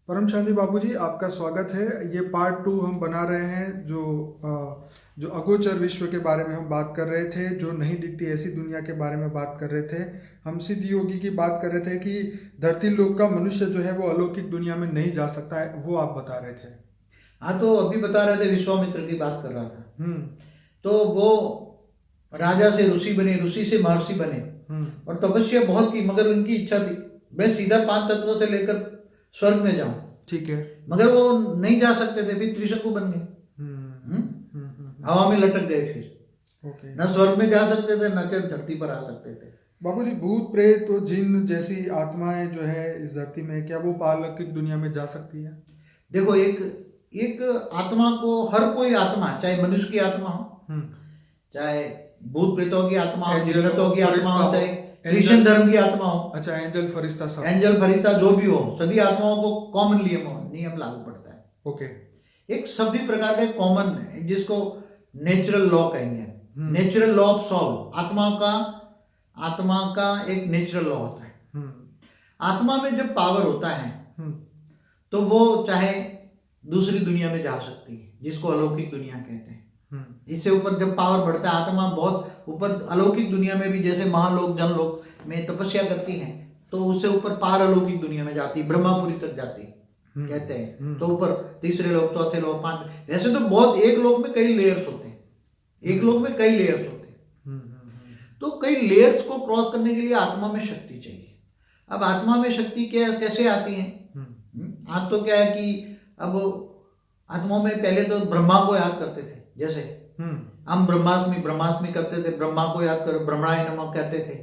परम शांति बाबू जी, आपका स्वागत है। ये पार्ट 2 हम बना रहे हैं। जो अगोचर विश्व के बारे में हम बात कर रहे थे, जो नहीं दिखती ऐसी दुनिया के बारे में बात कर रहे थे। हम सिद्ध योगी की बात कर रहे थे कि धरती लोक का मनुष्य जो है वो अलौकिक दुनिया में नहीं जा सकता है, वो आप बता रहे थे। हाँ, तो अभी बता रहे थे, विश्वामित्र की बात कर रहा था। हम्म। तो वो राजा से ऋषि बने, ऋषि से महर्षि बने और तपस्या बहुत की, मगर उनकी इच्छा थी मैं सीधा 5 तत्वों से लेकर स्वर्ग में जाऊं। ठीक है। मगर वो नहीं जा सकते थे, फिर त्रिशंकु बन गए। हवा में लटक गए, फिर ओके। न स्वर्ग में जा सकते थे, न के धरती पर आ सकते थे। बाबू जी, भूत प्रेत तो जिन जैसी आत्माएं जो है इस धरती में, क्या वो अलौकिक दुनिया में जा सकती है? देखो, एक एक आत्मा को, हर कोई आत्मा, चाहे मनुष्य की आत्मा हो, चाहे भूत प्रेतों की आत्मा हो, जिन्नतों की आत्मा हो, चाहे क्रिश्चियन धर्म की आत्मा हो, अच्छा, एंजल फरिश्ता सब, एंजल फरिश्ता जो भी हो, सभी आत्माओं को कॉमन नियम लागू पड़ता है। ओके। एक सभी प्रकार के कॉमन है, जिसको नेचुरल लॉ कहेंगे। नेचुरल लॉ ऑफ सॉल, आत्मा का एक नेचुरल लॉ होता है। आत्मा में जब पावर होता है तो वो चाहे दूसरी दुनिया में जा सकती है, जिसको अलौकिक दुनिया कहते हैं। इससे ऊपर जब पावर बढ़ता है, आत्मा बहुत ऊपर अलौकिक दुनिया में भी, जैसे महालोक जनलोक में तपस्या करती है, तो उससे ऊपर पार अलौकिक दुनिया में जाती है, ब्रह्मापुरी तक जाती है कहते हैं। तो ऊपर तीसरे लोक, चौथे लोक, 5, वैसे तो बहुत, एक लोक में कई लेयर्स होते हैं, एक लोक में कई लेयर्स होते हैं। तो कई लेयर्स को क्रॉस करने के लिए आत्मा में शक्ति चाहिए। अब आत्मा में शक्ति क्या कैसे आती है? आज तो क्या है कि अब आत्माओं में पहले तो ब्रह्मा को याद करते थे, जैसे हम ब्रह्माष्टमी करते थे, ब्रह्मा को याद कर, ब्रह्मणाय नमः कहते थे।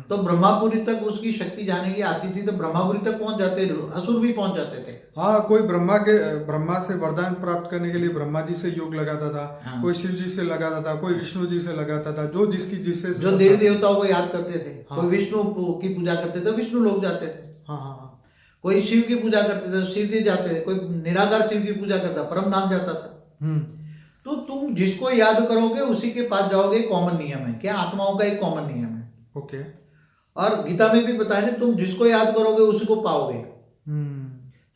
तो ब्रह्मापुरी तक उसकी शक्ति जाने की आती थी, तो ब्रह्मापुरी तक पहुंच जाते, असुर भी पहुंच जाते थे। हाँ, कोई ब्रह्मा से वरदान प्राप्त करने के लिए ब्रह्मा जी से योग लगाता था। हाँ। कोई शिव जी से लगाता था, कोई विष्णु जी से लगाता था, जो देवी देवताओं को याद करते थे। हाँ। कोई विष्णु की पूजा करते थे, विष्णु लोग जाते थे। हाँ हाँ हाँ। कोई शिव की पूजा करते थे, शिव जी जाते थे। कोई निराकार शिव की पूजा करता, परम धाम जाता था। तो तुम जिसको याद करोगे उसी के पास जाओगे, कॉमन नियम है। क्या? आत्माओं का एक कॉमन नियम है। ओके। और गीता में भी बताया, तुम जिसको याद करोगे उसी को पाओगे।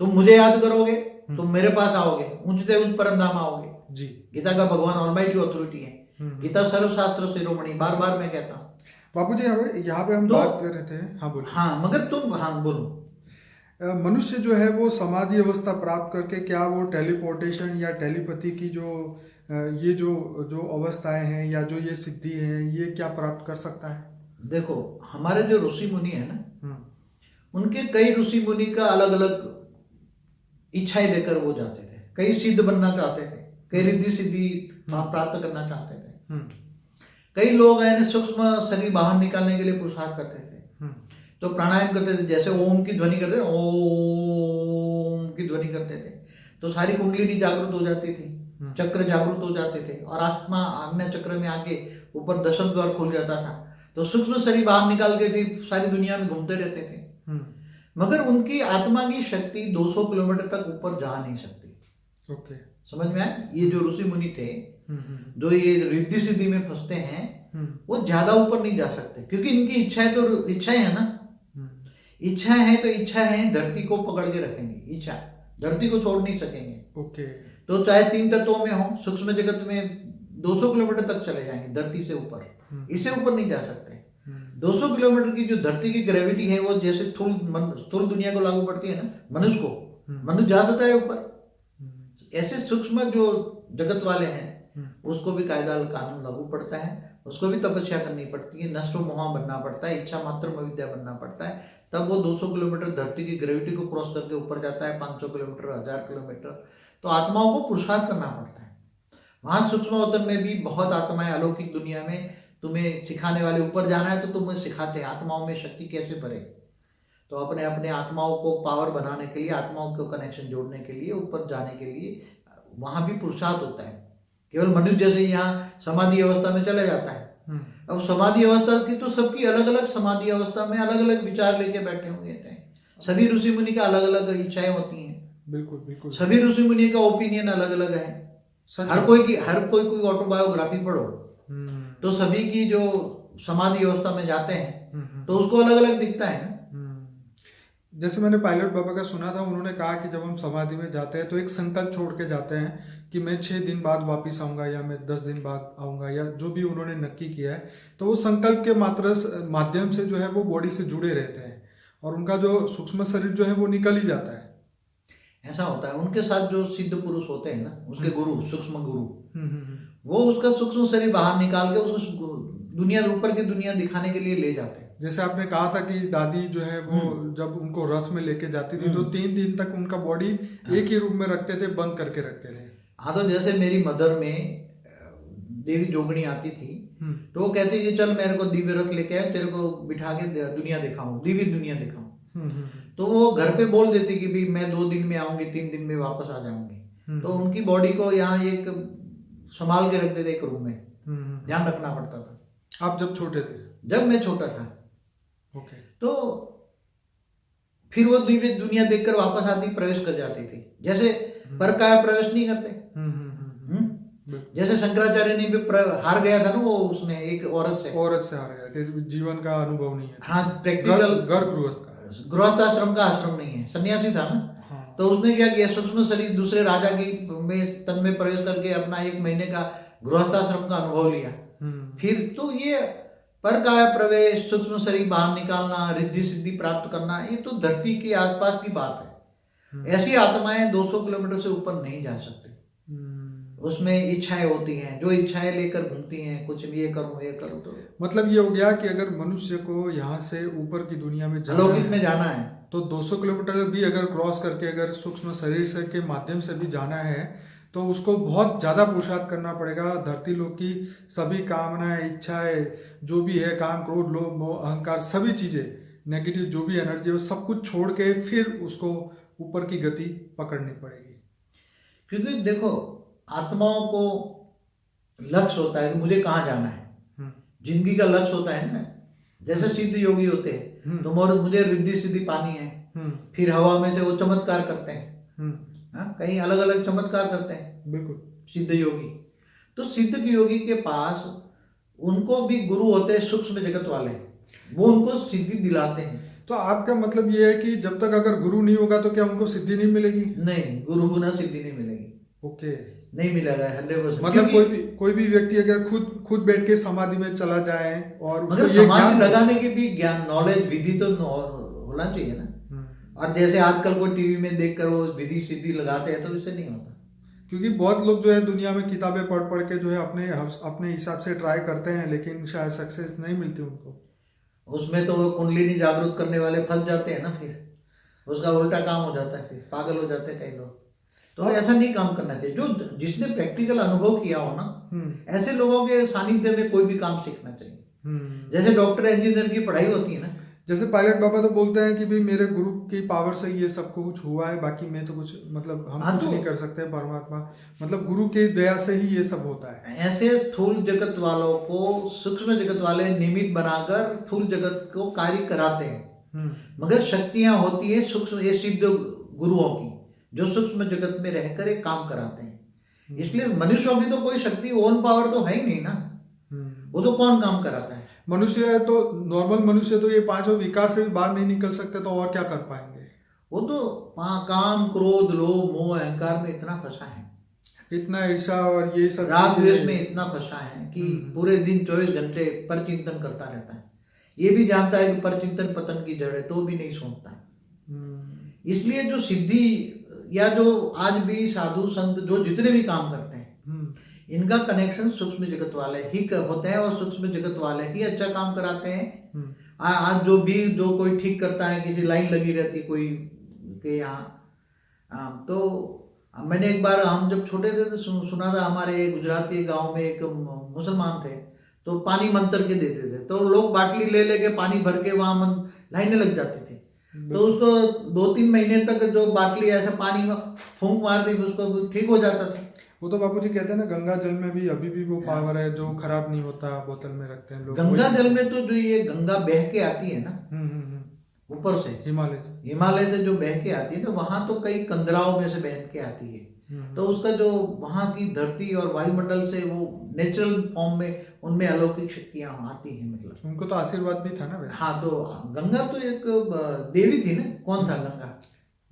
तुम मुझे याद करोगे, तुम मेरे पास आओगे, ऊंचते उच्च परम धाम आओगे जी। गीता का भगवान ऑलमाइटी अथॉरिटी है। गीता सर्वशास्त्र शिरोमणि, बार बार मैं कहता हूँ। बाबू जी, यहाँ पे हम बात कर रहे थे। हाँ बोलो। हाँ, मगर तुम, हाँ बोलो। मनुष्य जो है वो समाधि अवस्था प्राप्त करके क्या वो टेलीपोर्टेशन या टेलीपैथी की ये जो अवस्थाएं हैं या जो ये सिद्धि है, ये क्या प्राप्त कर सकता है? देखो, हमारे जो ऋषि मुनि है ना, उनके कई ऋषि मुनि का अलग अलग इच्छाएं लेकर वो जाते थे। कई सिद्ध बनना चाहते थे, कई रिद्धि सिद्धि प्राप्त करना चाहते थे। कई लोग हैं सूक्ष्म शरीर बाहर निकालने के लिए पुरुषार्थ करते थे। तो प्राणायाम करते थे, जैसे ओम की ध्वनि करते थे, ओम की ध्वनि करते थे, तो सारी कुंडलिनी जागृत हो जाती थी, चक्र जागृत हो जाते थे, और आत्मा आग्नेय चक्र में आके ऊपर दशम द्वार खुल जाता था। तो सूक्ष्म शरीर बाहर निकाल के फिर सारी दुनिया में घूमते रहते थे। मगर उनकी आत्मा की शक्ति 200 किलोमीटर तक ऊपर जा नहीं सकती। ओके। समझ में आया? ये जो ऋषि मुनि थे, जो ये रिद्धि सिद्धि में फंसते हैं, वो ज्यादा ऊपर नहीं जा सकते, क्योंकि इनकी इच्छाएं तो इच्छाएं है ना। इच्छा है तो इच्छा है, धरती को पकड़ के रखेंगे। इच्छा धरती को छोड़ नहीं सकेंगे। ओके। तो चाहे 3 तत्वों में हो, सूक्ष्म जगत में 200 किलोमीटर तक चले जाएंगे, धरती से ऊपर। इससे ऊपर नहीं जा सकते। 200 किलोमीटर की जो धरती की ग्रेविटी है, वो जैसे स्थूल दुनिया को लागू पड़ती है ना, मनुष्य को, मनुष्य जा सकता है ऊपर। ऐसे सूक्ष्म जो जगत वाले हैं, उसको भी कायदा कानून लागू पड़ता है, उसको भी तपस्या करनी पड़ती है, नष्ट मोहा बनना पड़ता है, इच्छा मात्र विद्या बनना पड़ता है। तब वो 200 किलोमीटर धरती की ग्रेविटी को क्रॉस करके ऊपर जाता है, 500 किलोमीटर, 1000 किलोमीटर। तो आत्माओं को पुरुषार्थ करना पड़ता है। वहां सूक्ष्म अवतरण में भी बहुत आत्माएं, अलौकिक दुनिया में तुम्हें सिखाने वाले, ऊपर जाना है तो तुम्हें सिखाते हैं आत्माओं में शक्ति कैसे भरे। तो अपने अपने आत्माओं को पावर बनाने के लिए, आत्माओं को कनेक्शन जोड़ने के लिए, ऊपर जाने के लिए वहां भी पुरुषार्थ होता है। केवल मनुष्य जैसे यहाँ समाधि अवस्था में चला जाता है। अब समाधि अवस्था की तो सबकी अलग अलग, समाधि अवस्था में अलग अलग विचार लेके बैठे होंगे। सभी ऋषि मुनि का अलग अलग इच्छाएं होती हैं। बिल्कुल बिल्कुल। सभी ऋषि मुनि का ओपिनियन अलग अलग है। हर कोई ऑटोबायोग्राफी पढ़ो तो सभी की जो समाधि अवस्था में जाते हैं तो उसको अलग अलग दिखता है ना। जैसे मैंने पायलट बाबा का सुना था, उन्होंने कहा कि जब हम समाधि में जाते हैं तो एक संकल्प छोड़ के जाते हैं कि मैं 6 दिन बाद वापस आऊंगा या मैं 10 दिन बाद आऊंगा, या जो भी उन्होंने नक्की किया है, तो वो संकल्प के माध्यम से जो है वो बॉडी से जुड़े रहते हैं और उनका जो सूक्ष्म शरीर जो है वो निकल ही जाता है। ऐसा होता है उनके साथ जो सिद्ध पुरुष होते हैं ना, उसके गुरु, सूक्ष्म गुरु, हम्म। वो उसका सूक्ष्म शरीर बाहर निकाल के उसको दुनिया, ऊपर की दुनिया दिखाने के लिए ले जाते हैं। जैसे आपने कहा था कि दादी जो है वो जब उनको रथ में लेके जाती थी तो 3 दिन तक उनका बॉडी एक ही रूम में रखते थे, बंद करके रखते थे। हाँ, तो जैसे मेरी मदर में देवी जोगणी आती थी, तो वो कहती थी चल मेरे को दिव्य रथ लेके आए, तेरे को बिठा के दुनिया दिखाऊं, दिव्य दुनिया दिखाऊं। तो वो घर पे बोल देती कि भाई मैं 2 दिन में आऊंगी, 3 दिन में वापस आ जाऊंगी। तो उनकी बॉडी को यहाँ एक संभाल के रखते थे एक रूम में, ध्यान रखना पड़ता था। आप जब छोटे थे? जब मैं छोटा था। ओके। तो फिर वो दिव्य दुनिया देखकर वापस आती, प्रवेश कर जाती थी। जैसे पर काय प्रवेश नहीं करते। जैसे शंकराचार्य ने भी हार गया था ना, वो उसमें एक औरत से हार गया कि जीवन का अनुभव नहीं है। हाँ, प्रैक्टिकल गृहस्थ का आश्रम नहीं है, सन्यासी था ना। हाँ। तो उसने क्या किया, सूक्ष्म शरीर दूसरे राजा की में तन में प्रवेश करके अपना 1 महीने का गृहस्थाश्रम का अनुभव लिया। फिर तो ये पर काय प्रवेश, सूक्ष्म शरीर बाहर निकालना, रिद्धि सिद्धि प्राप्त करना, ये तो धरती के आसपास की बात है। ऐसी आत्माएं 200 किलोमीटर से ऊपर नहीं जा सकती। उसमें इच्छाएं होती हैं, जो इच्छाएं लेकर घूमती हैं, कुछ भी ये करूं तो मतलब ये हो गया कि अगर मनुष्य को यहाँ से ऊपर की दुनिया में अलौकिक में जाना है तो 200 किलोमीटर भी अगर क्रॉस करके अगर सूक्ष्म शरीर से के माध्यम से भी जाना है तो उसको बहुत ज़्यादा पुरुषार्थ करना पड़ेगा। धरती लोक की सभी कामनाएं, इच्छाएं, जो भी है, काम, क्रोध, लोभ, मोह, अहंकार, सभी चीज़ें, नेगेटिव जो भी एनर्जी है, वो सब कुछ छोड़ के फिर उसको ऊपर की गति पकड़नी पड़ेगी। क्योंकि देखो, आत्माओं को लक्ष्य होता है कि मुझे कहाँ जाना है। जिंदगी का लक्ष्य होता है ना। जैसे सिद्ध योगी होते हैं तो मुझे रिद्धि सिद्धि पानी है, फिर हवा में से वो चमत्कार करते हैं। कहीं अलग अलग चमत्कार करते हैं। बिल्कुल। सिद्ध योगी तो सिद्ध योगी के पास उनको भी गुरु होते हैं, सूक्ष्म जगत वाले, वो उनको सिद्धि दिलाते हैं। तो आपका मतलब ये है कि जब तक अगर गुरु नहीं होगा तो क्या उनको सिद्धि नहीं मिलेगी? नहीं, गुरु बिना सिद्धि नहीं मिलेगी। ओके। नहीं मिलेगा 100%। मतलब कोई भी व्यक्ति अगर खुद बैठ के समाधि में चला जाए और मगर समाधि लगाने की भी ज्ञान, नॉलेज, विधि तो होना चाहिए ना। और जैसे आजकल कोई टीवी में देखकर वो विधि सिद्धि लगाते हैं, तो इससे नहीं होता। क्योंकि बहुत लोग जो है दुनिया में किताबें पढ़ के जो है अपने हिसाब से ट्राई करते हैं, लेकिन शायद सक्सेस नहीं मिलती उनको। उसमें तो वो कुंडलिनी जागरूक करने वाले फंस जाते हैं ना, फिर उसका उल्टा काम हो जाता है, फिर पागल हो जाते हैं कई लोग। तो ऐसा नहीं काम करना चाहिए। जो जिसने प्रैक्टिकल अनुभव किया हो ना, ऐसे लोगों के सानिध्य में कोई भी काम सीखना चाहिए। जैसे डॉक्टर इंजीनियर की पढ़ाई होती है ना, जैसे पायलट बाबा तो बोलते हैं कि भाई मेरे गुरु की पावर से ये सब कुछ हुआ है, बाकी मैं तो कुछ मतलब हम कुछ नहीं कर सकते, परमात्मा मतलब गुरु की दया से ही ये सब होता है। ऐसे स्थूल जगत वालों को सूक्ष्म जगत वाले निमित्त बनाकर स्थूल जगत को कार्य कराते हैं। मगर शक्तियां होती है सूक्ष्म, ये सिद्ध गुरुओं की, जो सूक्ष्म जगत में रहकर एक काम कराते हैं। इसलिए मनुष्यों की तो कोई शक्ति, ओन पावर तो है ही नहीं ना। वो तो कौन काम कराता है? मनुष्य है तो नॉर्मल मनुष्य तो ये 5 विकार से भी बाहर नहीं निकल सकते, तो और क्या कर पाएंगे? वो तो काम, क्रोध, लोभ, मोह, अहंकार में इतना फंसा है, इतना ईर्ष्या और ये सब राग द्वेष में इतना फंसा है कि पूरे दिन 24 घंटे परचिंतन करता रहता है। ये भी जानता है कि परचिंतन पतन की जड़ है, तो भी नहीं सोचता है। इसलिए जो सिद्धि या जो आज भी साधु संत जो जितने भी काम करते हैं, इनका कनेक्शन सूक्ष्म जगत वाले ही होते हैं, और सूक्ष्म जगत वाले ही अच्छा काम कराते हैं। आज जो कोई ठीक करता है, किसी लाइन लगी रहती कोई के यहाँ, तो मैंने एक बार, हम जब छोटे थे तो सुना था, हमारे गुजरात के गांव में एक मुसलमान थे, तो पानी मंतर के देते थे, तो लोग बाटली ले लेके पानी भर के वहां लाइनें लग जाती थी। तो उसको 2-3 महीने तक जो बाटली ऐसा पानी में फूंक मारती, उसको ठीक हो जाता था। वो तो बापूजी कहते हैं ना, गंगा जल में भी अभी भी वो पावर है जो खराब नहीं होता, बोतल में रखते हैं लोग। गंगा जल में तो जो ये गंगा बह के आती है ना, ऊपर से हिमालय से जो बह के आती है ना, वहां तो कई कंदराओं में से बह के आती है। तो उसका जो वहाँ की धरती और वायुमंडल से वो नेचुरल फॉर्म में उनमें अलौकिक शक्तियाँ आती हैं, मतलब उनको तो आशीर्वाद भी था ना वैसे। हाँ, तो गंगा तो एक देवी थी ना। कौन था गंगा?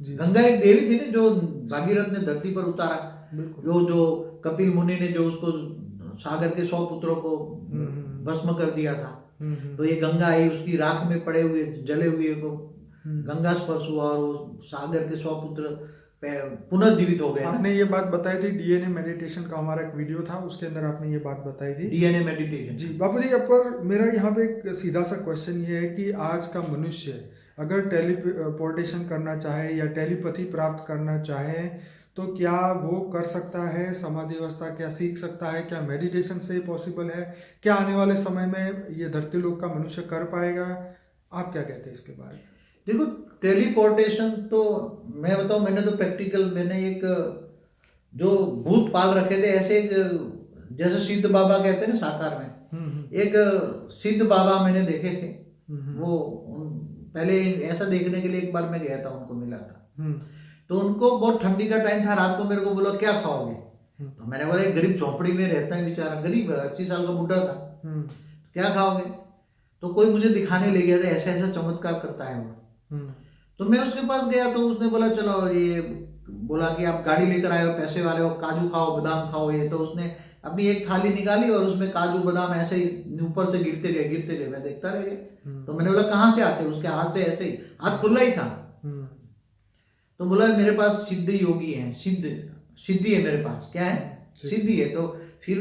जी गंगा एक देवी थी ना, जो भागीरथ ने धरती पर उतारा। बिल्कुल। जो कपिल मुनि ने जो उसको सागर के 100 पुत्रों को भस्म कर दिया था, तो ये गंगा आई, उसकी राख में पड़े हुए जले हुए को गंगा स्पर्श हुआ और वो सागर के 100 पुत्र पुनर्जीवित हो गए। आपने ये बात बताई थी डीएनए मेडिटेशन का, हमारा एक वीडियो था उसके अंदर आपने ये बात बताई थी, डीएनए मेडिटेशन। जी बापू जी। अब पर मेरा यहाँ पे एक सीधा सा क्वेश्चन ये है कि आज का मनुष्य अगर टेलीपोर्टेशन करना चाहे या टेलीपैथी प्राप्त करना चाहे तो क्या वो कर सकता है? समाधि अवस्था क्या सीख सकता है? क्या मेडिटेशन से ही पॉसिबल है? क्या आने वाले समय में ये धरती लोक का मनुष्य कर पाएगा? आप क्या कहते हैं इसके बारे में? देखो, टेलीपोर्टेशन तो मैं बताऊं, मैंने तो प्रैक्टिकल, मैंने एक जो भूत पाल रखे थे ऐसे, एक जैसे सिद्ध बाबा कहते हैं ना साकार में, एक सिद्ध बाबा मैंने देखे थे। वो पहले ऐसा देखने के लिए एक बार मैं गया था, उनको मिला था। तो उनको बहुत ठंडी का टाइम था, रात को मेरे को बोला क्या खाओगे? तो मैंने बोला एक गरीब झोपड़ी में रहता है बेचारा, गरीब 80 साल का बुढ़ा था, क्या खाओगे? तो कोई मुझे दिखाने ले गया था, ऐसा ऐसा चमत्कार करता है वो। तो मैं उसके पास गया तो उसने बोला चलो, ये बोला कि आप गाड़ी लेकर आए हो, पैसे वाले हो, काजू खाओ, बादाम खाओ। ये तो उसने अपनी एक थाली निकाली और उसमें काजू बादाम ऐसे ही ऊपर से गिरते गए। मैं देखता रह गया। तो मैंने बोला कहाँ से आते? उसके हाथ से ऐसे ही, हाथ खुला ही था। तो बोला मेरे पास सिद्ध योगी हैं, सिद्धि है मेरे पास। क्या है? सिद्धि है। तो फिर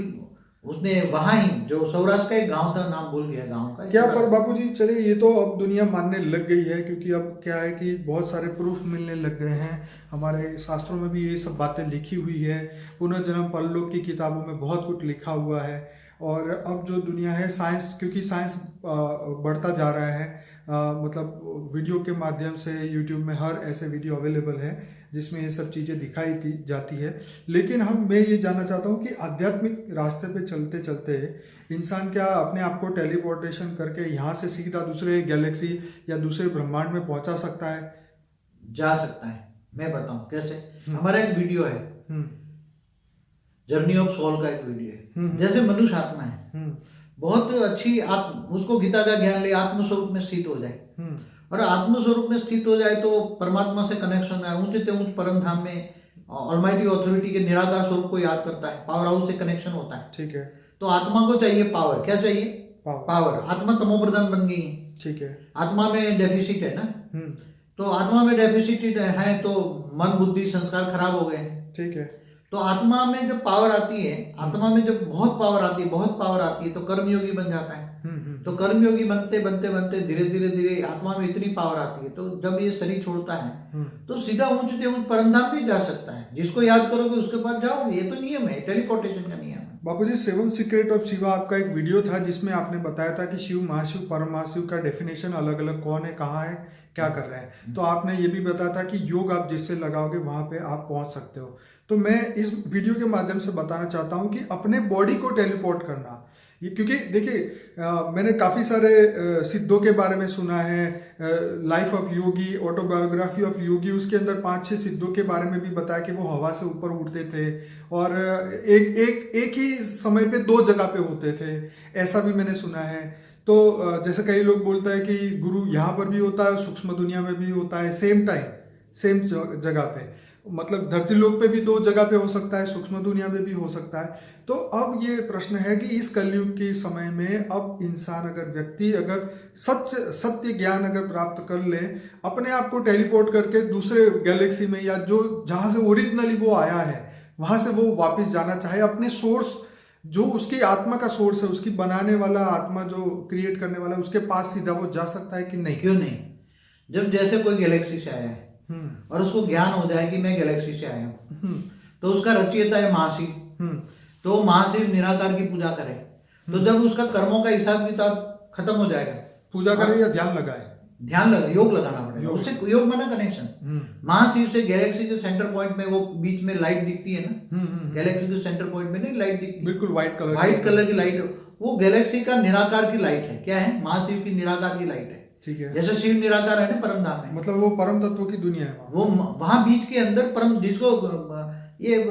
उसने वहां ही, जो सौराष्ट्र का एक गांव था, नाम भूल गया गांव का क्या, पर बापूजी चलिए ये तो अब दुनिया मानने लग गई है, क्योंकि अब क्या है कि बहुत सारे प्रूफ मिलने लग गए हैं। हमारे शास्त्रों में भी ये सब बातें लिखी हुई है, पुनर्जन्म परलोक की किताबों में बहुत कुछ लिखा हुआ है। और अब जो दुनिया है, साइंस, क्योंकि साइंस बढ़ता जा रहा है, मतलब वीडियो के माध्यम से यूट्यूब में हर ऐसे वीडियो अवेलेबल है जिसमें ये सब चीज़ें दिखाई जाती है। लेकिन मैं ये जानना चाहता हूँ कि आध्यात्मिक रास्ते पे चलते चलते इंसान क्या अपने आप को टेलीपोर्टेशन करके यहाँ से सीधा दूसरे गैलेक्सी या दूसरे ब्रह्मांड में पहुँचा सकता है? जा सकता है। मैं बताऊँ कैसे। हमारा एक वीडियो है, जर्नी ऑफ सोल का एक वीडियो है। जैसे मनुष्य आत्मा है, बहुत अच्छी, आप उसको गीता का ज्ञान ले, आत्मस्वरूप में स्थित हो जाए, और आत्मस्वरूप में स्थित हो जाए तो परमात्मा से कनेक्शन है। ऊंचे से ऊंच परम धाम में ऑलमाइटी ऑथोरिटी के निराकार स्वरूप को याद करता है, पावर हाउस से कनेक्शन होता है। ठीक है। तो आत्मा को चाहिए पावर। क्या चाहिए? पावर। आत्मा तमो प्रधान बन गई है। ठीक है। आत्मा में डेफिसिट है ना, तो आत्मा में डेफिसिट है तो मन बुद्धि संस्कार खराब हो गए। ठीक है। तो आत्मा में जब पावर आती है, आत्मा में जब बहुत पावर आती है तो कर्मयोगी बन जाता है। तो कर्मयोगी बनते बनते बनते धीरे धीरे आत्मा में इतनी पावर आती है, तो जब ये शरीर छोड़ता है तो सीधा ऊंच से ऊंच परमधाम भी जा सकता है। जिसको याद करोगे उसके पास जाओगे। ये तो नियम है, टेलीपोर्टेशन का नियम है। बापूजी, 7 सीक्रेट ऑफ शिवा आपका एक वीडियो था जिसमें आपने बताया था कि शिव, महाशिव, परम महाशिव का डेफिनेशन अलग अलग कौन है, कहाँ है, क्या कर रहे हैं। तो आपने ये भी बताया था कि योग आप जिससे लगाओगे वहां पे आप पहुंच सकते हो। तो मैं इस वीडियो के माध्यम से बताना चाहता हूं कि अपने बॉडी को टेलीपोर्ट करना, ये क्योंकि देखिए मैंने काफ़ी सारे सिद्धों के बारे में सुना है, life of yogi, autobiography of yogi, उसके अंदर 5-6 सिद्धों के बारे में भी बताया कि वो हवा से ऊपर उड़ते थे और एक ही समय पे 2 जगह पे होते थे, ऐसा भी मैंने सुना है। तो जैसे कई लोग बोलते हैं कि गुरु यहाँ पर भी होता है, सूक्ष्म दुनिया में भी होता है, सेम टाइम सेम जगह पे, मतलब धरती लोक पे भी 2 जगह पे हो सकता है, सूक्ष्म दुनिया में भी हो सकता है। तो अब ये प्रश्न है कि इस कलयुग के समय में अब इंसान अगर सत्य ज्ञान अगर प्राप्त कर ले, अपने आप को टेलीपोर्ट करके दूसरे गैलेक्सी में या जो जहाँ से ओरिजिनली वो आया है वहां से वो वापस जाना चाहे, अपने सोर्स जो उसकी आत्मा का सोर्स है, उसकी बनाने वाला आत्मा जो क्रिएट करने वाला है, उसके पास सीधा वो जा सकता है कि नहीं? क्यों नहीं। जब जैसे कोई गैलेक्सी से आया है और उसको ज्ञान हो जाए कि मैं गैलेक्सी से आया हूँ, तो उसका रचयिता है महाशिव, तो महाशिव निराकार की पूजा करे। तो जब उसका कर्मों का हिसाब किताब खत्म हो जाएगा, पूजा करे या ध्यान लगाए, ध्यान लगा, योग लगाना पड़ेगा उससे, योग माना कनेक्शन। महाशिव से गैलेक्सी के सेंटर पॉइंट में वो बीच में लाइट दिखती है ना, गैलेक्सी के सेंटर पॉइंट में नहीं लाइट दिखती, बिल्कुल व्हाइट कलर की लाइट, वो गैलेक्सी का निराकार की लाइट है। क्या है? महाशिव की निराकार की लाइट है। ठीक है। जैसे शिव निराकार है ना परम धाम में, मतलब वो परम तत्वों की दुनिया है वो वहां बीच के अंदर परम, जिसको ये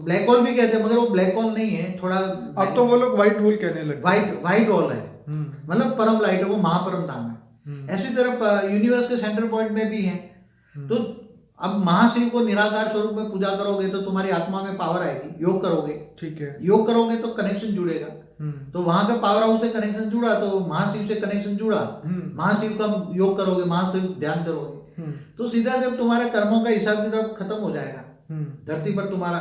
ब्लैक होल भी कहते हैं, मगर वो ब्लैक होल नहीं है, थोड़ा अब तो वो लोग व्हाइट होल कहने लगे। व्हाइट होल है, मतलब परम लाइट है, वो महापरम धाम है। ऐसी तरह यूनिवर्स के सेंटर पॉइंट में भी है। तो अब महाशिव को निराकार स्वरूप में पूजा करोगे तो तुम्हारी आत्मा में पावर आएगी। योग करोगे, ठीक है, योग करोगे तो कनेक्शन जुड़ेगा। तो वहां का पावर हाउस से कनेक्शन जुड़ा, तो महाशिव से कनेक्शन जुड़ा, महाशिव का योग करोगे, महाशिव ध्यान करोगे, तो सीधा जब तुम्हारे कर्मों का हिसाब किताब खत्म हो जाएगा धरती पर तुम्हारा,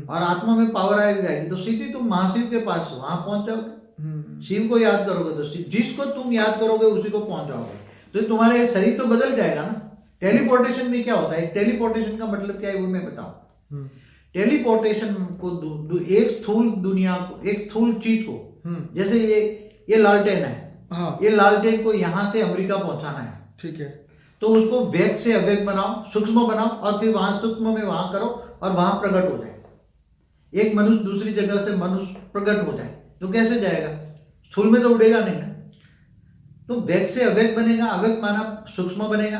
और आत्मा में पावर आ जाएगी, तो सीधी तुम महाशिव के पास वहां पहुंच जाओगे। शिव को याद करोगे तो जिसको तुम याद करोगे उसी को पहुंच जाओगे। तो तुम्हारे शरीर तो बदल जाएगा ना। टेलीपोर्टेशन में क्या होता है? टेलीपोर्टेशन का मतलब क्या है वो मैं बताऊं। टेलीपोर्टेशन को एक स्थूल दुनिया को, एक स्थूल चीज को, जैसे ये लालटेन है, हाँ, ये लालटेन को यहां से अमेरिका पहुंचाना है, ठीक है, तो उसको वेग से अवेग बनाओ, सूक्ष्म बनाओ, और फिर वहां सूक्ष्म में वहां करो और वहां प्रकट हो जाए। एक मनुष्य दूसरी जगह से मनुष्य प्रकट हो जाए तो कैसे जाएगा? स्थूल में तो उड़ेगा नहीं ना। तो वेग से अवेग बनेगा, अवेग माना सूक्ष्म बनेगा,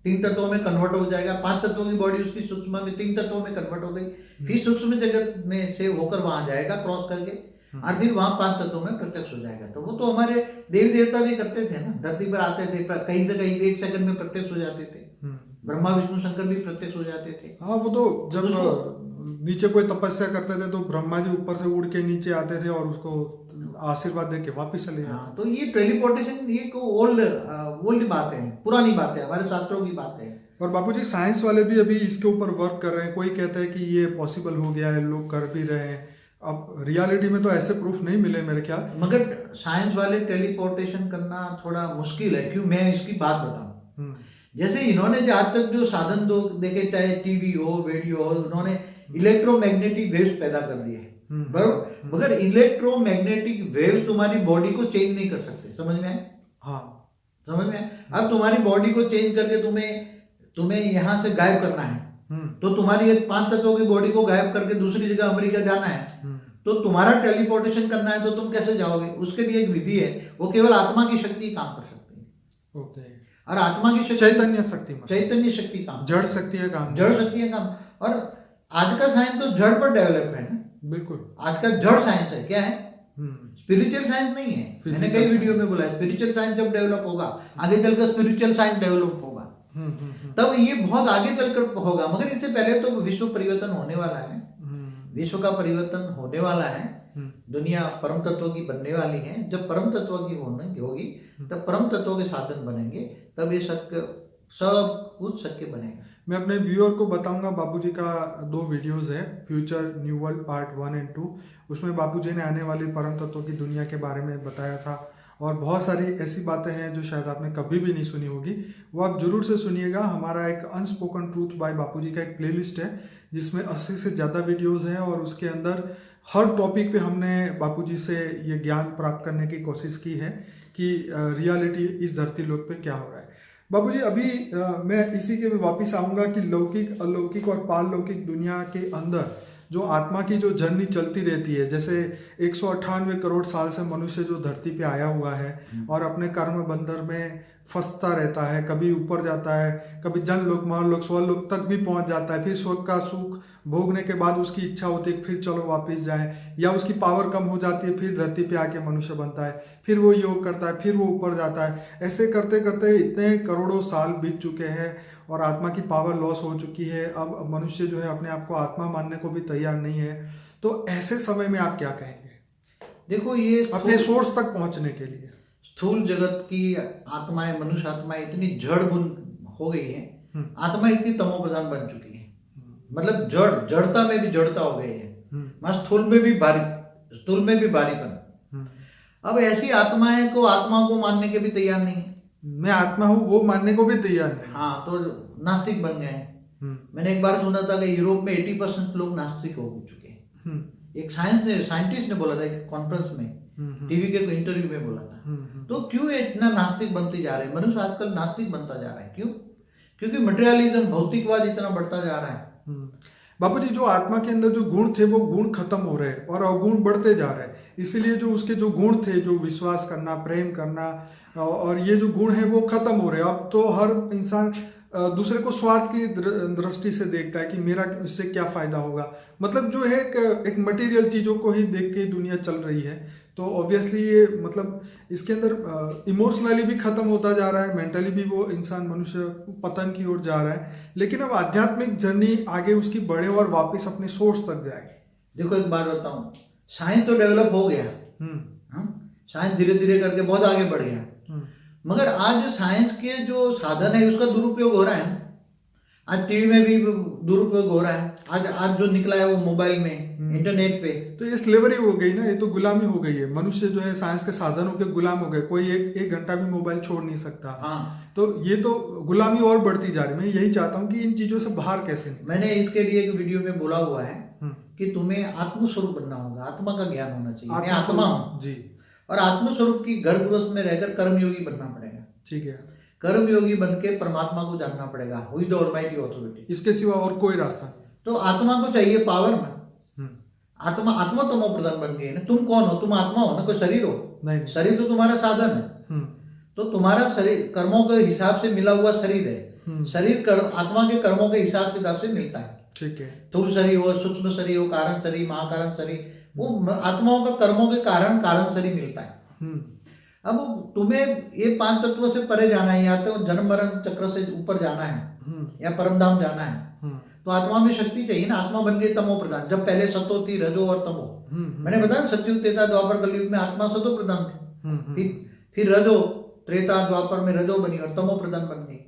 3 तत्वों में कन्वर्ट हो जाएगा। 5 तत्वों की बॉडी उसकी सूक्ष्म में 3 तत्वों में कन्वर्ट हो गई, फिर सूक्ष्म जगत में से होकर वहां जाएगा क्रॉस करके, और फिर वहां 5 तत्वों में प्रत्यक्ष हो जाएगा। तो वो तो हमारे देवी देवता भी करते थे ना, धरती पर आते थे, कहीं से कहीं 1 सेकंड में प्रत्यक्ष हो जाते थे। ब्रह्मा विष्णु शंकर भी प्रत्यक्ष हो जाते थे। हाँ, वो तो जब नीचे कोई तपस्या करते थे तो ब्रह्मा जी ऊपर से उड़ के नीचे आते थे और उसको आशीर्वाद दे के वापिस चले जाते। हाँ, तो ये टेलीपोर्टेशन ये को ओल्ड बात है, पुरानी बात है, हमारे शास्त्रों की बात है। और बापूजी साइंस वाले भी अभी इसके ऊपर वर्क कर रहे हैं। कोई कहता है कि ये पॉसिबल हो गया है, लोग कर भी रहे हैं। अब रियलिटी में तो ऐसे प्रूफ नहीं मिले मेरे ख्याल। मगर साइंस वाले टेलीपोर्टेशन करना थोड़ा मुश्किल है। क्यों? मैं इसकी बात बताऊं। जैसे इन्होंने जो आज तक जो साधन दो देखे, चाहे टीवी हो, रेडियो हो, उन्होंने इलेक्ट्रोमैग्नेटिक वेव्स पैदा कर दिए, बराबर। मगर इलेक्ट्रोमैग्नेटिक वेव्स तुम्हारी बॉडी को चेंज नहीं कर सकते। समझ में आए? हाँ, समझ में आए? अब तुम्हारी बॉडी को चेंज करके तुम्हें यहाँ से गायब करना है, तो तुम्हारी ये 5 तत्वों की बॉडी को गायब करके दूसरी जगह अमेरिका जाना है, तो तुम्हारा टेलीपोर्टेशन करना है, तो तुम कैसे जाओगे? उसके लिए एक विधि है, वो केवल आत्मा की शक्ति काम कर सकती है। ओके। और आत्मा की शक्ति चैतन्य शक्ति, चैतन्य शक्ति काम, जड़ शक्ति है काम, जड़ शक्ति है काम। और आज का साइंस तो जड़ पर डेवलप है ना। बिल्कुल, आज का जड़ साइंस है, क्या है? स्पिरिचुअल साइंस नहीं है। मैंने कई वीडियो में बोला है, स्पिरिचुअल साइंस जब डेवलप होगा, आगे चलकर स्पिरिचुअल साइंस डेवलप होगा, तब ये बहुत आगे चलकर होगा। मगर इससे पहले तो विश्व परिवर्तन होने वाला है, विश्व का परिवर्तन होने वाला है, दुनिया परम तत्व की बनने वाली है। जब परम तत्व की होगी तब परम तत्व के साधन बनेंगे, तब ये सब कुछ शक्य बनेगा। मैं अपने व्यूअर को बताऊंगा, बापूजी का 2 वीडियोस है, फ्यूचर न्यू वर्ल्ड पार्ट 1 और 2। उसमें बापूजी ने आने वाली परम तत्व की दुनिया के बारे में बताया था, और बहुत सारी ऐसी बातें हैं जो शायद आपने कभी भी नहीं सुनी होगी, वो आप जरूर से सुनिएगा। हमारा एक अनस्पोकन ट्रूथ बाय बापूजी का एक प्लेलिस्ट है जिसमें 80 से ज़्यादा वीडियोस हैं, और उसके अंदर हर टॉपिक पे हमने बापूजी से ये ज्ञान प्राप्त करने की कोशिश की है कि रियलिटी इस धरती लोक पे क्या हो रहा है। बापूजी, अभी मैं इसी के भी वापस आऊँगा कि लौकिक, अलौकिक और पारलौकिक दुनिया के अंदर जो आत्मा की जो जर्नी चलती रहती है, जैसे 198 करोड़ साल से मनुष्य जो धरती पे आया हुआ है और अपने कर्म बंधन में फंसता रहता है, कभी ऊपर जाता है, कभी जनलोक, महलोक, स्वर्लोक तक भी पहुंच जाता है, फिर स्वर्ग का सुख भोगने के बाद उसकी इच्छा होती है फिर चलो वापस जाए, या उसकी पावर कम हो जाती है, फिर धरती पे आके मनुष्य बनता है, फिर वो योग करता है, फिर वो ऊपर जाता है। ऐसे करते करते इतने करोड़ों साल बीत चुके हैं और आत्मा की पावर लॉस हो चुकी है। अब मनुष्य जो है अपने आप को आत्मा मानने को भी तैयार नहीं है। तो ऐसे समय में आप क्या कहेंगे? देखो, ये अपने सोर्स तक पहुंचने के लिए स्थूल जगत की आत्माएं, मनुष्य आत्माएं इतनी जड़ हो गई है, आत्मा इतनी तमोप्रधान बन चुकी है, मतलब जड़ता में भी जड़ता हो गई है, स्थूल में भी भारीपन। अब ऐसी आत्माएं को आत्मा को मानने के भी तैयार नहीं है। मैं आत्मा हूँ वो मानने को भी तैयार नहीं। हाँ, तो नास्तिक बन गए हैं। मैंने एक बार सुना था कि यूरोप में 80% लोग नास्तिक हो चुके हैं। एक साइंटिस्ट ने बोला था एक कॉन्फ्रेंस में, टीवी के इंटरव्यू में बोला था। तो क्यों इतना नास्तिक बनते जा रहे हैं? मनुष्य आजकल नास्तिक बनता जा रहा है, क्यों? क्योंकि मटेरियलिज्म, भौतिकवाद इतना बढ़ता जा रहा है। बापूजी, जो आत्मा के अंदर जो गुण थे वो गुण खत्म हो रहे हैं और अवगुण बढ़ते जा रहे हैं। इसीलिए जो उसके जो गुण थे, जो विश्वास करना, प्रेम करना, और ये जो गुण है वो खत्म हो रहे हैं। अब तो हर इंसान दूसरे को स्वार्थ की दृष्टि से देखता है कि मेरा इससे क्या फायदा होगा। मतलब जो है एक मटेरियल चीजों को ही देख के दुनिया चल रही है। तो ऑब्वियसली ये मतलब इसके अंदर इमोशनली भी खत्म होता जा रहा है, मेंटली भी वो इंसान मनुष्य पतन की ओर जा रहा है। लेकिन अब आध्यात्मिक जर्नी आगे उसकी बढ़े और वापस अपने सोर्स तक जाए। देखो एक बात बताऊं, साइंस तो डेवलप हो गया, साइंस धीरे धीरे करके बहुत आगे बढ़ गया, मगर आज साइंस के जो साधन है उसका दुरुपयोग हो रहा है। आज टीवी में भी दुरुपयोग हो रहा है, आज जो निकला है वो मोबाइल में, इंटरनेट पे। तो ये स्लेवरी हो गई ना, ये तो गुलामी हो गई है। मनुष्य जो है साइंस के साधनों के गुलाम हो गए, कोई एक घंटा भी मोबाइल छोड़ नहीं सकता। हाँ, तो ये तो गुलामी और बढ़ती जा रही है। मैं यही चाहता हूँ कि इन चीजों से बाहर कैसे निकलें। मैंने इसके लिए एक वीडियो में बोला हुआ है कि तुम्हें आत्मस्वरूप बनना होगा, आत्मा का ज्ञान होना चाहिए। मैं आत्मा हूँ जी, और आत्मस्वरूप की घर गृहस्थ में रहकर कर्मयोगी बनना पड़ेगा। ठीक है, कर्मयोगी बन के परमात्मा को जानना पड़ेगा, हुई द ऑलमाइटी ऑथोरिटी। इसके सिवा और कोई रास्ता नहीं। तो आत्मा को चाहिए पावर में। आत्मा तमो प्रधान बन गई है ना। तुम कौन हो? तुम आत्मा हो ना, कोई शरीर हो? नहीं, शरीर तो तुम्हारा साधन है। तो तुम्हारा शरीर कर्मों के हिसाब से मिला हुआ शरीर है। शरीर आत्मा के कर्मों के हिसाब किताब से मिलता है। ठीक है, स्थूल शरीर हो, सूक्ष्म शरीर हो, कारण शरीर, महाकारण शरीर, वो आत्माओं का कर्मों के कारण शरीर मिलता है। अब तुम्हें ये 5 तत्वों से परे जाना है, या तो जन्म मरण चक्र से ऊपर जाना है या परमधाम जाना है। तो आत्मा में शक्ति चाहिए ना। आत्मा बन गई तमो प्रधान। जब पहले सतो थी, रजो और तमो। मैंने बताया सतयुग त्रेता द्वापर कलयुग में आत्मा सतो प्रधान थे। फिर रजो, त्रेता द्वापर में रजो बनी और तमो प्रधान बन गई।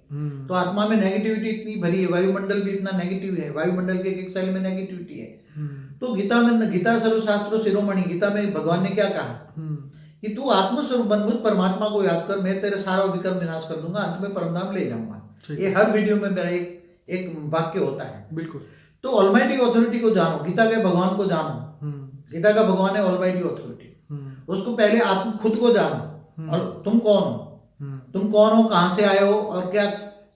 तो आत्मा में नेगेटिविटी इतनी भरी है, वायुमंडल भी इतना नेगेटिव है, वायुमंडल के एक सेल में नेगेटिविटी है। तो गीता सर्वशास्त्रों शिरोमणि, गीता में भगवान ने क्या कहा कि तू आत्मस्वरूप बन, मुझ परमात्मा को याद कर, मैं तेरे सारा विकर्म विनाश कर दूंगा, अंत में परमधाम ले जाऊंगा। ये हर वीडियो में मेरा एक वाक्य होता है। बिल्कुल। तो ऑलमाइटी ऑथोरिटी को जानो, गीता के भगवान को जानो। गीता का भगवान है ऑलमाइटी ऑथोरिटी। उसको पहले आप खुद को जानो, और तुम कौन हो, तुम कौन हो, कहां से आए हो, और क्या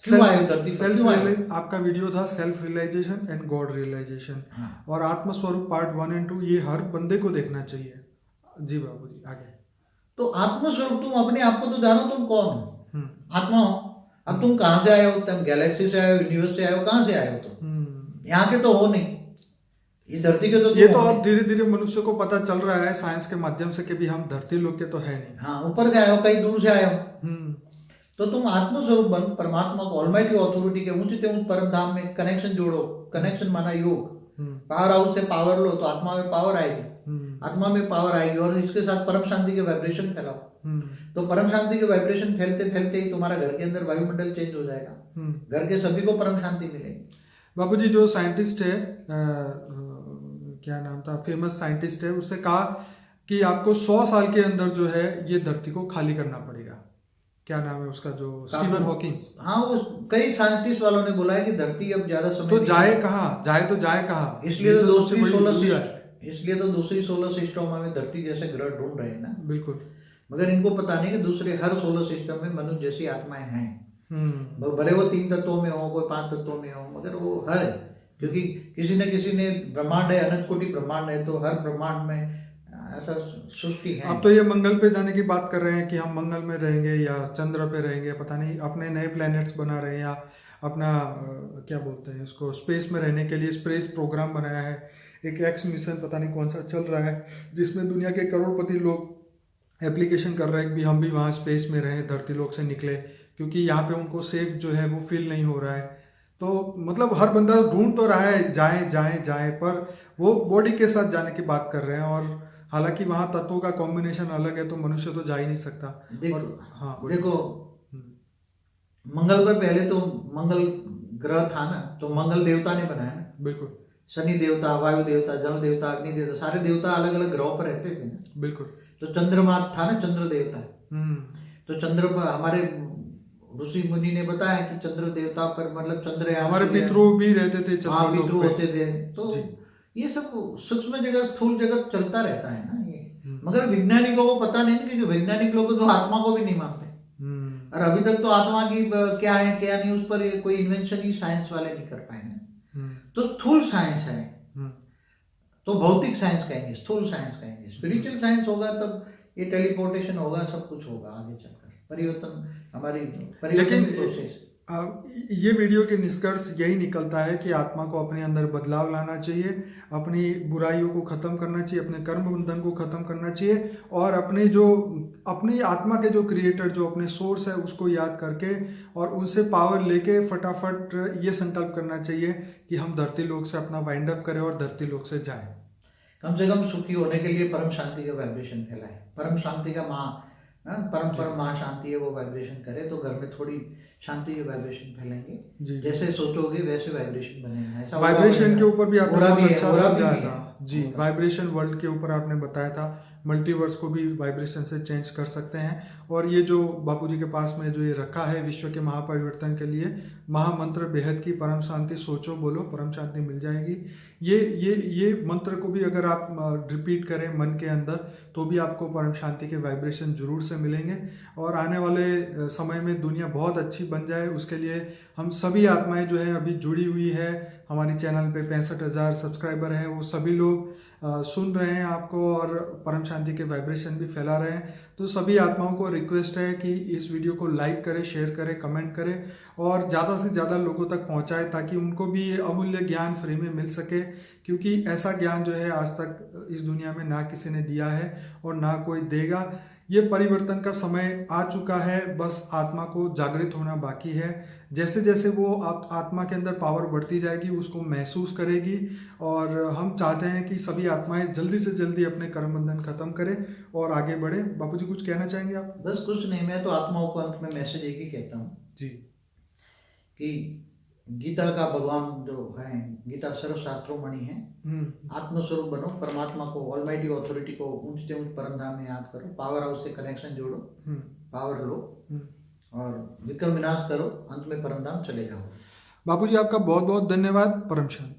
क्यों आए हो धरती पर, क्यों आए हो? आपका वीडियो था self realization and god realization. और आत्मस्वरूप पार्ट 1 और 2 ये हर बंदे को देखना चाहिए। जी बाबू जी, आगे। तो आत्मस्वरूप, तुम अपने आप को तो जानो, तुम कौन हो, आत्मा हो। अब तुम कहां से आए हो? तुम गैलेक्सी से आए हो, यूनिवर्स से आए हो, कहां से आए हो? तुम यहाँ के तो हो नहीं, इस धरती के तो ये तो अब धीरे धीरे मनुष्य को पता चल रहा है साइंस के माध्यम से कि भी हम धरती लोग के तो है नहीं। हाँ, ऊपर से आए हो, कहीं दूर से आए हो। तो तुम आत्मस्वरूप बन, परमात्मा को ऑलमाइटी ऑथोरिटी के ऊंचे ऊंच परम धाम में कनेक्शन जोड़ो। कनेक्शन माना योग। पावर हाउस से पावर लो तो आत्मा में पावर आएगी, आत्मा में पावर आएगी, और इसके साथ परम शांति के वाइब्रेशन फैलाओ। तो परम शांति के वाइब्रेशन फैलते फैलते ही तुम्हारा घर के अंदर वायुमंडल चेंज हो जाएगा। घर के सभी को परम शांति मिलेगी। बाबूजी, जो साइंटिस्ट है, क्या नाम था, फेमस साइंटिस्ट है, उससे कहा कि आपको 100 साल के अंदर जो है ये धरती को खाली करना पड़ेगा। क्या नाम है उसका, जो स्टीवन हॉकिंग। हाँ, वो कई साइंटिस्ट वालों ने बोला है कि धरती अब ज्यादा समय तो जाए कहाँ, जाए कहाँ? इसलिए तो दूसरी सोलर सिस्टम में धरती जैसे ग्रह ढूंढ रहे हैं ना। बिल्कुल। मगर इनको पता नहीं कि दूसरे हर सोलर सिस्टम में मनुष्य जैसी आत्माएं हैं। भले वो 3 तत्वों में हो, कोई 5 तत्वों में हो, मगर वो हर, क्योंकि किसी ने ब्रह्मांड है, अनंत कोटि ब्रह्मांड है, तो हर ब्रह्मांड में ऐसा सृष्टि है। अब तो ये मंगल पे जाने की बात कर रहे हैं कि हम मंगल में रहेंगे या चंद्र पे रहेंगे, पता नहीं, अपने नए प्लैनेट्स बना रहे हैं, या अपना क्या बोलते हैं इसको, स्पेस में रहने के लिए स्पेस प्रोग्राम बनाया है। एक एक्स मिशन पता नहीं कौन सा चल रहा है, जिसमें दुनिया के करोड़पति लोग एप्लीकेशन कर रहे हैं कि हम भी वहाँ स्पेस में रहें, धरती लोक से निकले, क्योंकि यहाँ पे उनको सेफ जो है वो फील नहीं हो रहा है। तो मतलब हर बंदा ढूंढ तो रहा है जाएं, पर वो बॉडी के साथ जाने की बात कर रहे हैं। और हालांकि वहाँ तत्वों का कॉम्बिनेशन अलग है, तो मनुष्य तो जा ही नहीं सकता। देखो, मंगल पर पहले तो मंगल ग्रह था ना, तो मंगल देवता ने बनाया ना। बिल्कुल। शनि देवता, वायु देवता, जल देवता, अग्नि देवता, सारे देवता अलग अलग ग्रहों पर रहते थे ना। बिल्कुल। तो चंद्रमा था ना, चंद्र देवता। तो चंद्र पर हमारे ऋषि मुनि ने बताया कि चंद्र देवता पर, मतलब चंद्र, हमारे पितृ भी रहते थे, पितृ होते थे। तो ये सब सूक्ष्म जगत, स्थूल जगत चलता रहता है ना ये। मगर वैज्ञानिकों को पता नहीं, क्योंकि वैज्ञानिक लोग तो आत्मा को भी नहीं मानते। और अभी तक तो आत्मा की क्या है क्या नहीं, उस पर कोई इन्वेंशन ही साइंस वाले नहीं कर पाए ना। तो स्थूल साइंस है, तो भौतिक साइंस कहेंगे, स्थूल साइंस कहेंगे। स्पिरिचुअल साइंस होगा तब ये टेलीपोर्टेशन होगा, सब कुछ होगा आगे चलकर, परिवर्तन, हमारी परिवर्तन प्रोसेस। ये वीडियो के निष्कर्ष यही निकलता है कि आत्मा को अपने अंदर बदलाव लाना चाहिए, अपनी बुराइयों को ख़त्म करना चाहिए, अपने कर्म बंधन को ख़त्म करना चाहिए और अपनी आत्मा के जो क्रिएटर, जो अपने सोर्स है, उसको याद करके और उनसे पावर लेके फटाफट ये संकल्प करना चाहिए कि हम धरती लोक से अपना वाइंड अप करें और धरती लोक से जाएं। कम से कम सुखी होने के लिए परम शांति का वाइब्रेशन फैलाए, परम शांति का परम महाशांति है वो वाइब्रेशन करे तो घर में थोड़ी शांति के वाइब्रेशन फैलेंगे। जैसे सोचोगे वैसे वाइब्रेशन बनेगा। ऐसा वाइब्रेशन के ऊपर भी आपने बहुत अच्छा समझाया भी था जी। वाइब्रेशन वर्ल्ड के ऊपर आपने बताया था, मल्टीवर्स को भी वाइब्रेशन से चेंज कर सकते हैं। और ये जो बापूजी के पास में जो ये रखा है विश्व के महापरिवर्तन के लिए महामंत्र, बेहद की परम शांति, सोचो बोलो परम शांति मिल जाएगी। ये मंत्र को भी अगर आप रिपीट करें मन के अंदर तो भी आपको परम शांति के वाइब्रेशन जरूर से मिलेंगे। और आने वाले समय में दुनिया बहुत अच्छी बन जाए, उसके लिए हम सभी आत्माएं जो है अभी जुड़ी हुई है, हमारे चैनल पे 65,000 सब्सक्राइबर हैं, वो सभी लोग सुन रहे हैं आपको और परम शांति के वाइब्रेशन भी फैला रहे हैं। तो सभी आत्माओं को रिक्वेस्ट है कि इस वीडियो को लाइक करें, शेयर करें, कमेंट करें और ज़्यादा से ज़्यादा लोगों तक पहुंचाएं ताकि उनको भी ये अमूल्य ज्ञान फ्री में मिल सके, क्योंकि ऐसा ज्ञान जो है आज तक इस दुनिया में ना किसी ने दिया है और ना कोई देगा। ये परिवर्तन का समय आ चुका है, बस आत्मा को जागृत होना बाकी है। जैसे जैसे वो आत्मा के अंदर पावर बढ़ती जाएगी उसको महसूस करेगी और हम चाहते हैं कि सभी आत्माएं जल्दी से जल्दी अपने कर्म बंधन खत्म करें और आगे बढ़े। बापूजी कुछ कहना चाहेंगे आप? बस कुछ नहीं, मैं तो आत्माओं को अंत में मैसेज एक ही कहता हूँ जी कि गीता का भगवान जो है, गीता सर्व शास्त्रों मणि है, आत्मस्वरूप बनो, परमात्मा को, ऑलमाइटी ऑथोरिटी को ऊंच से ऊंच परम धाम में याद करो, पावर हाउस से कनेक्शन जोड़ो, पावर लो और विक्रम विनाश करो, अंत में परम धाम चले जाओ। बापूजी आपका बहुत बहुत धन्यवाद। परम शांति।